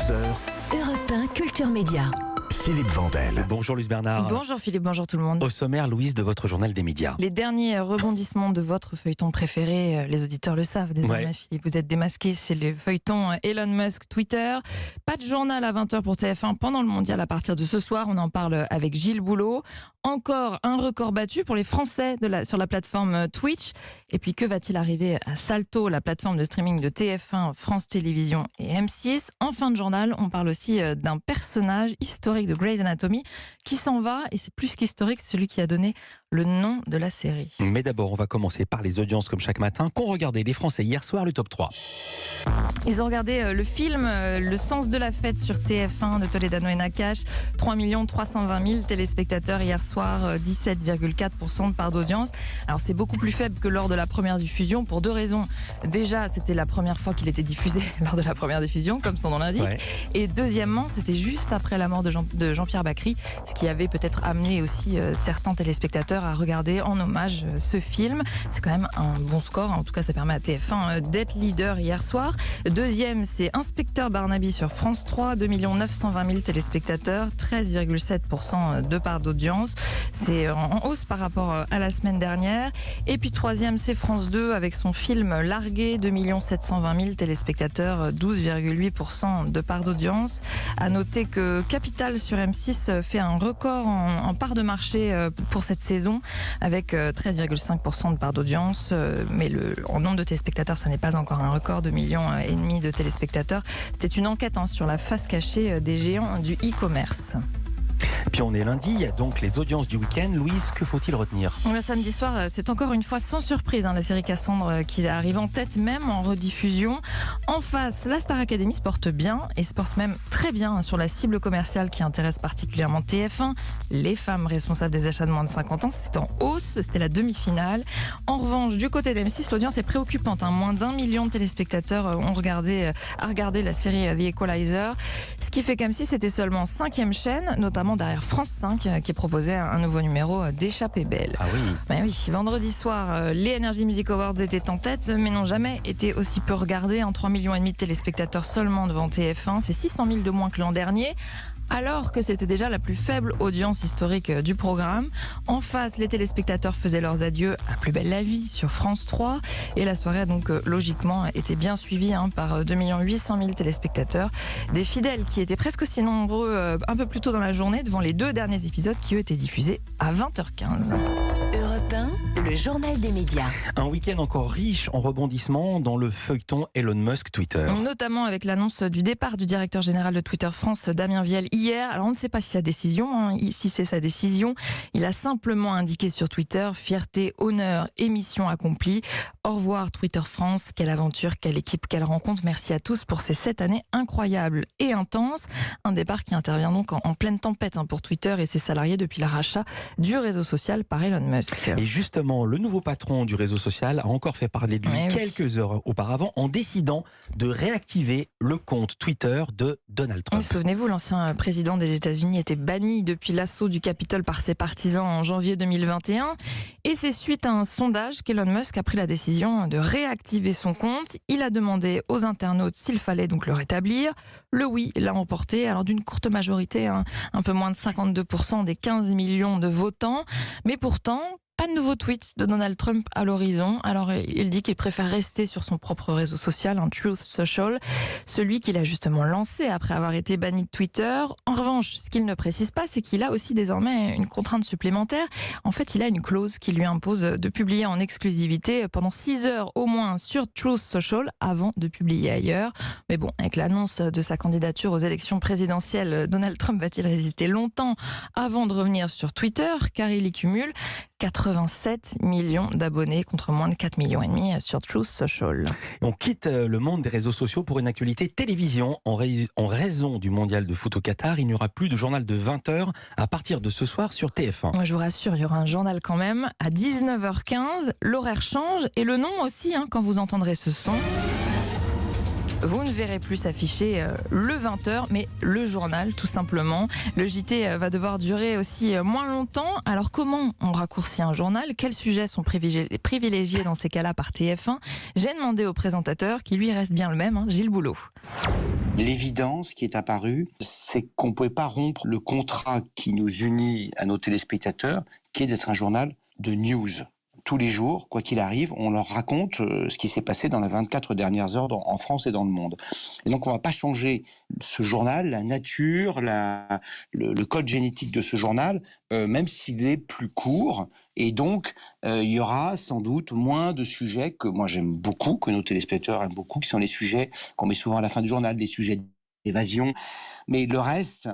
11h, Europe 1 Culture Média. Philippe Vandel. Bonjour Luce Bernard. Bonjour Philippe, bonjour tout le monde. Au sommaire, Louise, de votre journal des médias. Les derniers rebondissements de votre feuilleton préféré, les auditeurs le savent désormais, Philippe, vous êtes démasqué, c'est le feuilleton Elon Musk Twitter. Pas de journal à 20h pour TF1 pendant le mondial à partir de ce soir, on en parle avec Gilles Boulot. Encore un record battu pour les Français sur la plateforme Twitch. Et puis que va-t-il arriver à Salto, la plateforme de streaming de TF1, France Télévisions et M6? En fin de journal, on parle aussi d'un personnage historique de Grey's Anatomy qui s'en va, et c'est plus qu'historique, celui qui a donné le nom de la série. Mais d'abord, on va commencer par les audiences comme chaque matin. Qu'ont regardé les Français hier soir, le top 3? Ils ont regardé le film Le sens de la fête sur TF1 de Toledano et Nakache. 3 320 000 téléspectateurs hier soir, 17,4% de part d'audience. Alors c'est beaucoup plus faible que lors de la première diffusion pour deux raisons. Déjà, c'était la première fois qu'il était diffusé lors de la première diffusion, comme son nom l'indique. Ouais. Et deuxièmement, c'était juste après la mort de Jean-Pierre Bacri, ce qui avait peut-être amené aussi certains téléspectateurs à regarder en hommage ce film. C'est quand même un bon score, en tout cas ça permet à TF1 d'être leader hier soir. Deuxième, c'est Inspecteur Barnaby sur France 3, 2 920 000 téléspectateurs, 13,7% de part d'audience. C'est en hausse par rapport à la semaine dernière. Et puis troisième, c'est France 2 avec son film Largué, 2 720 000 téléspectateurs, 12,8% de part d'audience. À noter que Capital sur M6 fait un record en part de marché pour cette saison avec 13,5% de part d'audience. Mais en nombre de téléspectateurs, ça n'est pas encore un record, 2,5 millions de téléspectateurs. C'était une enquête sur la face cachée des géants du e-commerce. Puis on est lundi, il y a donc les audiences du week-end. Louise, que faut-il retenir? Le samedi soir, c'est encore une fois sans surprise la série Cassandre qui arrive en tête, même en rediffusion. En face, la Star Academy se porte bien et se porte même très bien sur la cible commerciale qui intéresse particulièrement TF1. Les femmes responsables des achats de moins de 50 ans, c'est en hausse, c'était la demi-finale. En revanche, du côté d'M6, l'audience est préoccupante. Moins d'1 million de téléspectateurs ont regardé la série The Equalizer. Ce qui fait qu'M6 était seulement 5e chaîne, notamment derrière France 5 qui proposait un nouveau numéro d'Échappée Belle. Ah oui. Ben oui, vendredi soir, les Energy Music Awards étaient en tête, mais n'ont jamais été aussi peu regardés. 3,5 millions de téléspectateurs seulement devant TF1, c'est 600 000 de moins que l'an dernier. Alors que c'était déjà la plus faible audience historique du programme. En face, les téléspectateurs faisaient leurs adieux à Plus belle la vie sur France 3. Et la soirée a donc logiquement été bien suivie par 2 800 000 téléspectateurs. Des fidèles qui étaient presque aussi nombreux un peu plus tôt dans la journée devant les deux derniers épisodes qui eux étaient diffusés à 20h15. Europe 1, le journal des médias. Un week-end encore riche en rebondissements dans le feuilleton Elon Musk Twitter. Notamment avec l'annonce du départ du directeur général de Twitter France, Damien Viel, hier. Alors on ne sait pas si si c'est sa décision. Il a simplement indiqué sur Twitter: fierté, honneur et mission accomplie. Au revoir Twitter France, quelle aventure, quelle équipe, quelle rencontre. Merci à tous pour ces 7 années incroyables et intenses. Un départ qui intervient donc en pleine tempête pour Twitter et ses salariés depuis le rachat du réseau social par Elon Musk. Et justement, le nouveau patron du réseau social a encore fait parler de lui quelques heures auparavant en décidant de réactiver le compte Twitter de Donald Trump. Souvenez-vous, l'ancien président des États-Unis était banni depuis l'assaut du Capitole par ses partisans en janvier 2021. Et c'est suite à un sondage qu'Elon Musk a pris la décision de réactiver son compte. Il a demandé aux internautes s'il fallait donc le rétablir. Le oui l'a emporté, alors d'une courte majorité, un peu moins de 52% des 15 millions de votants. Mais pourtant, pas de nouveau tweet de Donald Trump à l'horizon. Alors il dit qu'il préfère rester sur son propre réseau social, Truth Social, celui qu'il a justement lancé après avoir été banni de Twitter. En revanche, ce qu'il ne précise pas, c'est qu'il a aussi désormais une contrainte supplémentaire. En fait, il a une clause qui lui impose de publier en exclusivité pendant 6 heures au moins sur Truth Social avant de publier ailleurs. Mais bon, avec l'annonce de sa candidature aux élections présidentielles, Donald Trump va-t-il résister longtemps avant de revenir sur Twitter, car il y cumule 87 millions d'abonnés contre moins de 4,5 millions sur Truth Social. On quitte le monde des réseaux sociaux pour une actualité télévision. En raison du mondial de foot au Qatar, il n'y aura plus de journal de 20h à partir de ce soir sur TF1. Je vous rassure, il y aura un journal quand même à 19h15. L'horaire change et le nom aussi quand vous entendrez ce son. Vous ne verrez plus s'afficher le 20h, mais le journal, tout simplement. Le JT va devoir durer aussi moins longtemps. Alors comment on raccourcit un journal? Quels sujets sont privilégiés dans ces cas-là par TF1? J'ai demandé au présentateur, qui lui reste bien le même, Gilles Boulot. L'évidence qui est apparue, c'est qu'on ne pouvait pas rompre le contrat qui nous unit à nos téléspectateurs, qui est d'être un journal de news. Tous les jours, quoi qu'il arrive, on leur raconte ce qui s'est passé dans les 24 dernières heures en France et dans le monde. Et donc on ne va pas changer ce journal, la nature, le code génétique de ce journal, même s'il est plus court. Et donc il y aura sans doute moins de sujets que moi j'aime beaucoup, que nos téléspectateurs aiment beaucoup, qui sont les sujets qu'on met souvent à la fin du journal, des sujets d'évasion. Mais le reste,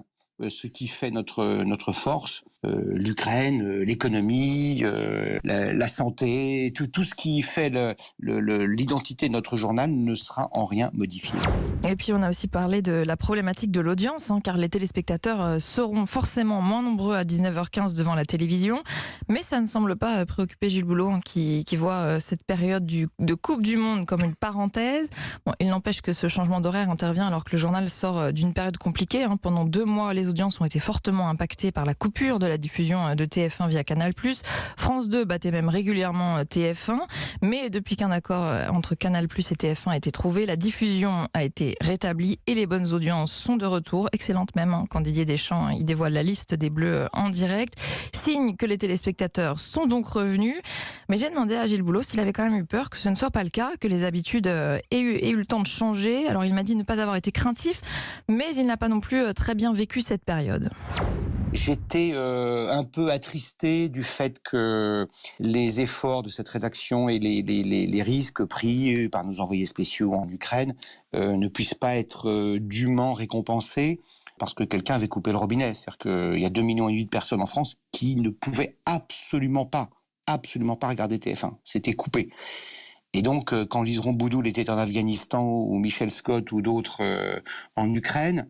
ce qui fait notre force, l'Ukraine, l'économie, la santé, tout ce qui fait l'identité de notre journal ne sera en rien modifié. Et puis on a aussi parlé de la problématique de l'audience, car les téléspectateurs seront forcément moins nombreux à 19h15 devant la télévision, mais ça ne semble pas préoccuper Gilles Boulot, qui voit cette période de Coupe du Monde comme une parenthèse. Bon, il n'empêche que ce changement d'horaire intervient alors que le journal sort d'une période compliquée. Pendant 2 mois, les audiences ont été fortement impactées par la coupure de la diffusion de TF1 via Canal+. France 2 battait même régulièrement TF1, mais depuis qu'un accord entre Canal+ et TF1 a été trouvé, la diffusion a été rétablie et les bonnes audiences sont de retour, excellentes même, quand Didier Deschamps il dévoile la liste des Bleus en direct. Signe que les téléspectateurs sont donc revenus, mais j'ai demandé à Gilles Boulot s'il avait quand même eu peur que ce ne soit pas le cas, que les habitudes aient eu le temps de changer. Alors il m'a dit ne pas avoir été craintif, mais il n'a pas non plus très bien vécu cette période. J'étais un peu attristé du fait que les efforts de cette rédaction et les risques pris par nos envoyés spéciaux en Ukraine ne puissent pas être dûment récompensés parce que quelqu'un avait coupé le robinet. C'est-à-dire qu'il y a 2,5 millions de personnes en France qui ne pouvaient absolument pas regarder TF1. C'était coupé. Et donc, quand Liseron Boudoul était en Afghanistan ou Michel Scott ou d'autres en Ukraine,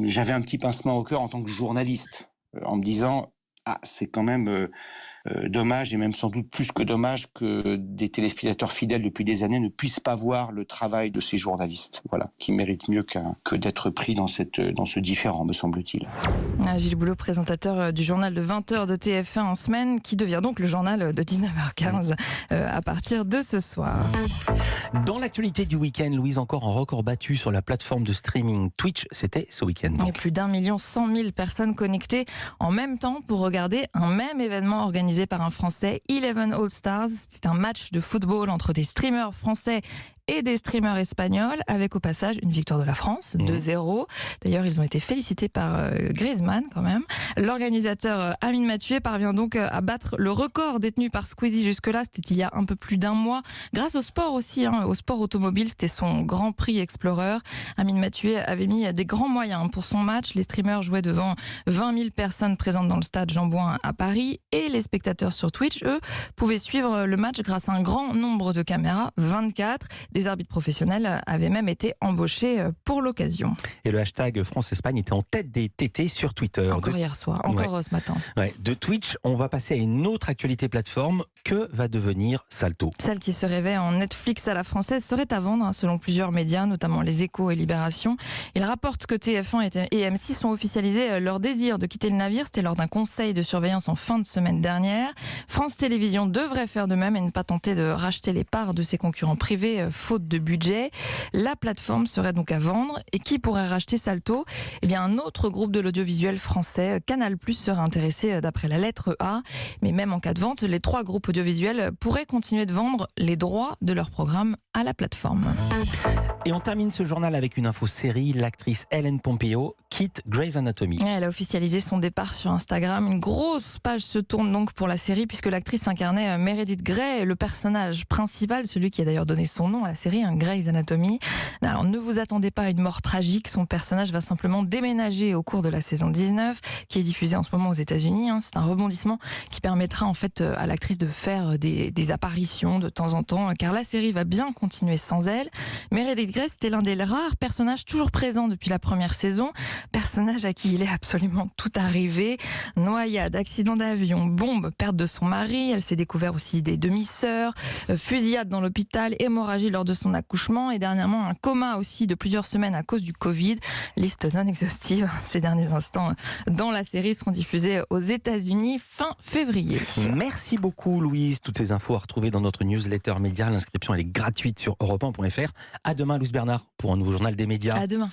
j'avais un petit pincement au cœur en tant que journaliste, en me disant c'est quand même dommage, et même sans doute plus que dommage, que des téléspectateurs fidèles depuis des années ne puissent pas voir le travail de ces journalistes, voilà, qui méritent mieux que d'être pris dans ce différend, me semble-t-il. Gilles Boulot, présentateur du journal de 20h de TF1 en semaine, qui devient donc le journal de 19h15 à partir de ce soir. Dans l'actualité du week-end, Louise, encore un record battu sur la plateforme de streaming Twitch, c'était ce week-end. Il y a plus d'1 100 000 personnes connectées en même temps pour regarder un même événement organisé par un Français, Eleven All Stars. C'était un match de football entre des streamers français et des streamers espagnols, avec au passage une victoire de la France, 2-0. D'ailleurs, ils ont été félicités par Griezmann quand même. L'organisateur Amine Mathieu parvient donc à battre le record détenu par Squeezie jusque-là. C'était il y a un peu plus d'1 mois. Grâce au sport aussi, au sport automobile, c'était son Grand Prix Explorer. Amine Mathieu avait mis des grands moyens pour son match. Les streamers jouaient devant 20 000 personnes présentes dans le stade Jean-Bouin à Paris, et les spectateurs sur Twitch, eux, pouvaient suivre le match grâce à un grand nombre de caméras, 24. Des arbitres professionnels avaient même été embauchés pour l'occasion. Et le hashtag France-Espagne était en tête des TT sur Twitter. Encore hier soir, encore ce matin. Ouais. De Twitch, on va passer à une autre actualité plateforme. Que va devenir Salto ? Celle qui se rêvait en Netflix à la française serait à vendre, selon plusieurs médias, notamment Les Échos et Libération. Ils rapportent que TF1 et M6 ont officialisé leur désir de quitter le navire. C'était lors d'un conseil de surveillance en fin de semaine dernière. France Télévisions devrait faire de même et ne pas tenter de racheter les parts de ses concurrents privés, faute de budget. La plateforme serait donc à vendre. Et qui pourrait racheter Salto ? Eh bien, un autre groupe de l'audiovisuel français, Canal+, serait intéressé d'après la lettre A. Mais même en cas de vente, les 3 groupes audiovisuels pourraient continuer de vendre les droits de leur programme à la plateforme. Et on termine ce journal avec une info série. L'actrice Ellen Pompeo quitte Grey's Anatomy. Elle a officialisé son départ sur Instagram. Une grosse page se tourne donc pour la série, puisque l'actrice incarnait Meredith Grey, le personnage principal, celui qui a d'ailleurs donné son nom à la série, Grey's Anatomy. Alors ne vous attendez pas à une mort tragique. Son personnage va simplement déménager au cours de la saison 19, qui est diffusée en ce moment aux États-Unis. C'est un rebondissement qui permettra en fait à l'actrice de faire des apparitions de temps en temps, car la série va bien continuer sans elle. Meredith Grey, c'était l'un des rares personnages toujours présents depuis la première saison. Personnage à qui il est absolument tout arrivé. Noyade, accident d'avion, bombe, perte de son mari. Elle s'est découvert aussi des demi-sœurs, fusillade dans l'hôpital, hémorragie lors lors de son accouchement et dernièrement un coma aussi de plusieurs semaines à cause du Covid. Liste non exhaustive. Ces derniers instants dans la série seront diffusés aux États-Unis fin février. Merci beaucoup Louise. Toutes ces infos à retrouver dans notre newsletter média. L'inscription elle est gratuite sur europe1.fr. À demain Louise Bernard pour un nouveau journal des médias. À demain.